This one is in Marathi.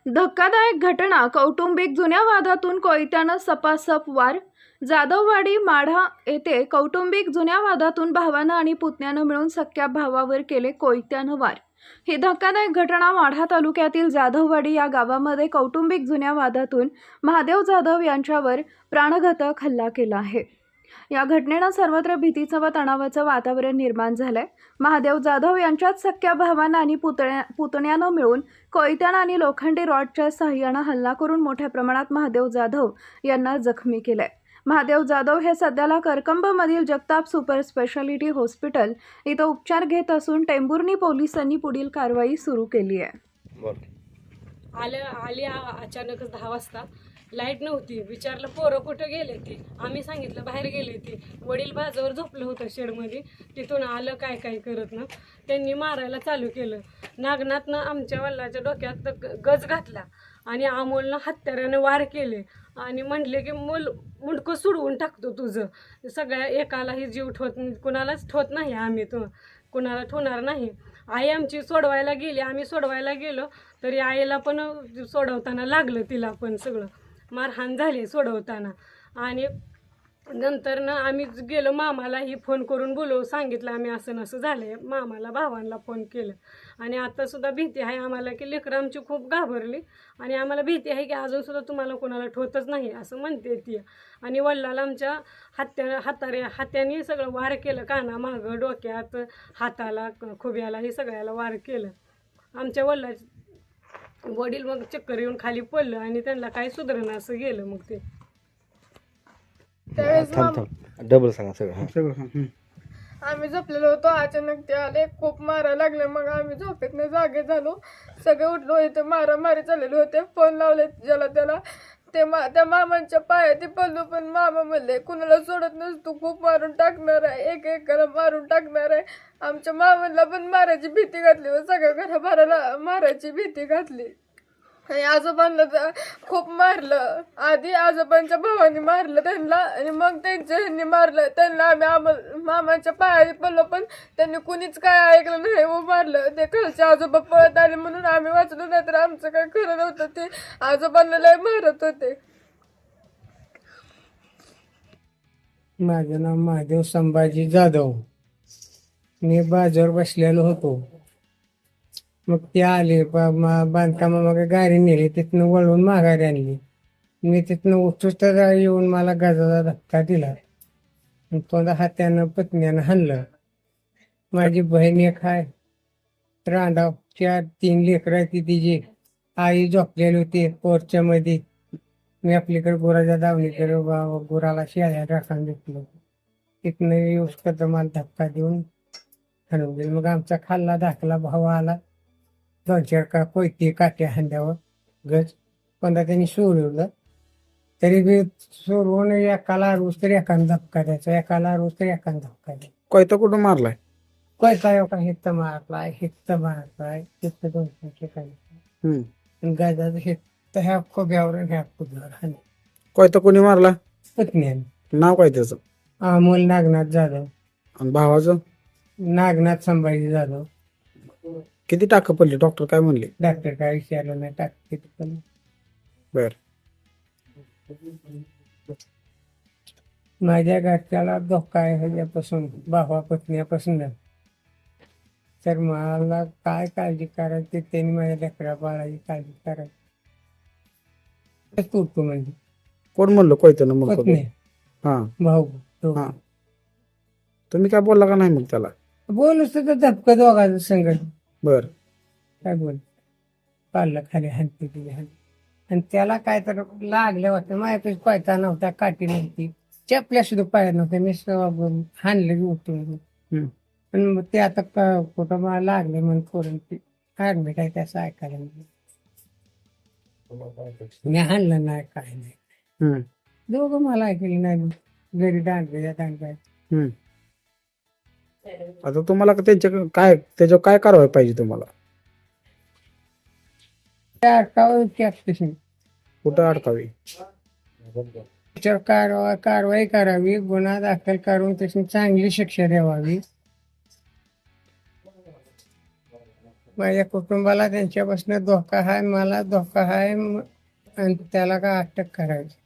धक्कादायक घटना. कौटुंबिक जुन्या वादातून कोयत्यानं सपासप वार. जाधववाडी माढा येथे कौटुंबिक जुन्या वादातून भावानं आणि पुतण्यानं मिळून सख्या भावावर केले कोयत्यानं वार. ही धक्कादायक घटना माढा तालुक्यातील जाधववाडी या गावामध्ये कौटुंबिक जुन्या वादातून महादेव जाधव यांच्यावर प्राणघातक हल्ला केला आहे. या घटनेनं सर्वत्र भीतीचं व तणावाचं वातावरण निर्माण झालंय. महादेव जाधव यांच्याच सख्या भावानं आणि पुतण्यानं मिळून कोयत्यानं आणि लोखंडी रॉडच्या सहाय्यानं हल्ला करून मोठ्या प्रमाणात महादेव जाधव यांना जखमी केलंय. महादेव जाधव हे सध्याला करकंबमधील जगताप सुपर स्पेशालिटी हॉस्पिटल इथं उपचार घेत असून टेंभुर्णी पोलिसांनी पुढील कारवाई सुरू केली आहे. आली अचानकच 10 वाजता. लाईट नव्हती. विचारलं पोरं कुठं गेले ती. आम्ही सांगितलं बाहेर गेले ती. वडील बाजूवर झोपलं होतं शेडमध्ये. तिथून आलं काय करत ना त्यांनी मारायला चालू केलं. नागनाथनं आमच्या वडिलाच्या डोक्यात गज घातला आणि अमोलनं हत्याराने वार केले आणि म्हटले की मुंडकं सोडवून टाकतो तुझं. सगळ्या एकालाही जीव कुणालाच ठेवत नाही आम्ही. कुणाला ठेवणार नाही. आई आमची सोडवायला गेली. आम्ही सोडवायला गेलो तरी आईला पण सोडवताना लागलं. तिला पण सगळं मारहाण झाली सोडवताना. आणि नंतर ना आम्ही गेलो मामालाही फोन करून बोलवून सांगितलं आम्ही असं नसं झालंय. मामाला भावांना फोन केलं. आणि आतासुद्धा भीती आहे आम्हाला की लेकरं आमची खूप घाबरली आणि आम्हाला भीती आहे की अजूनसुद्धा तुम्हाला कोणाला ठेवतच नाही असं म्हणते ती. आणि वडिलाला आमच्या हात्याने सगळं वार केलं. काना मागं, डोक्यात, हाताला, खुब्याला हे सगळ्याला वार केलं. आमच्या वडील मग चक्कर येऊन खाली पडलं आणि त्यांना काही सुधारणा असं गेलं. मग ते डबल सांगा सगळं. आम्ही झोपलेलो होतो. अचानक ते आले, खूप मारायला लागले. मग आम्ही झोपेतनं जागे झालो. सगळे उठलो. इथे मारामारी चाललेले होते. फोन लावले ज्याला त्याला. त्या मामांच्या पायात पडलो. पण मामा म्हणले कुणाला सोडत नसतो, खूप मारून टाकणार आहे, एकाला मारून टाकणार आहे. आमच्या मामांना पण मारायची भीती घातली व सगळ्या घराभराला मारायची भीती घातली. आणि आजोबांना खूप मारलं. आधी आजोबांच्या भावाने मारलं त्यांना आणि मग त्यांच्या ह्यांनी मारलं त्यांना. आम्ही मामाच्या पायाने पडलो पण त्यांनी कुणीच काय ऐकलं नाही व मारलं. ते खालचे आजोबा पळत आले म्हणून आम्ही वाचलो, नाही तर आमचं काय खरं नव्हतं. ते आजोबांना लय मारत होते. माझं नाव महादेव संभाजी जाधव. मी बाजूवर बसलेलो होतो. मग ते आले बांधकामा मग गाडी नेली. तिथनं वळून माघारी आणली. मी तिथनं उठूच तर येऊन मला गाजाचा धक्का दिला. तोंडा हात्यानं पत्न्यानं हाणलं. माझी बहीण एक आहे. रांडाव 4-3 लेकरं आहे. तिची आई झोपलेली होती पोरच्या मध्ये. मी आपलीकडे गुराच्या दावणीकडे गुराला शेळ्या राखून घेतलं. तिथनं येऊस तर मला धक्का देऊन हाणून गेलं. मग आमचा खाल्ला धाकला भाऊ आला. 2-4 कोयती काट्या हांद्यावर गज. पण त्यांनी सोडवलं तरी बी सोडवून एकाला रोज तरी एकानं धक्का द्यायचा, एकाला रोज तरी एकानं धक्का द्यायचा. कोयता कुठं मारलाय? कोयता एवढा हित्त मारलाय, हित्त मारलाय, हित्त 2-3 ठिकाणी. गाजाचं हित्त ह्या खोब्यावर ह्या खोब्यावर हाणलं. कोयता कोणी मारला? पत्न्याने. नाव काय त्याचं? अमोल नागनाथ जाधव. आणि भावाचं? नागनाथ संभाजी जाधव. किती टाका पडली? डॉक्टर काय म्हणले? डॉक्टर काय विचारलं नाही. टाक पण बर. माझ्या घरच्याला धोका आहे ह्याच्यापासून, भावा पत्नीपासून. तर मला काय काळजी करायची त्यांनी माझ्या लेकरा बाळाची काळजी करायची. तू म्हणजे कोण म्हणलं कोयत्यानं मग? पत्नी हा भाऊ. हा. तुम्ही काय बोलला का नाही मग त्याला? बोलूच तर धपकं दोघांचं संकट. बर. काय बोल पाडलं खाली हाणते तिथे हाण. आणि त्याला काय तर लागलं होतं. माझ्यापेक्षा कोयता नव्हता, काठी नव्हती, चपल्या सुद्धा पाया नव्हत्या. मी हाणलं की उठून. पण मग ते आता कुठं मला लागले म्हणून करून ते ऍडमिट आहे. त्याचं ऐकायला मी हाणलं नाही, काय नाही. दोघं मला ऐकलं नाही. घरी दांडगाय. आता तुम्हाला त्याच्यावर काय कारवाई पाहिजे तुम्हाला? कुठं अडकावी? कारवाई करावी, गुन्हा दाखल करून त्याची चांगली शिक्षा द्यावी. माझ्या कुटुंबाला त्यांच्यापासून धोका आहे, मला धोका आहे आणि त्याला का अटक करायची.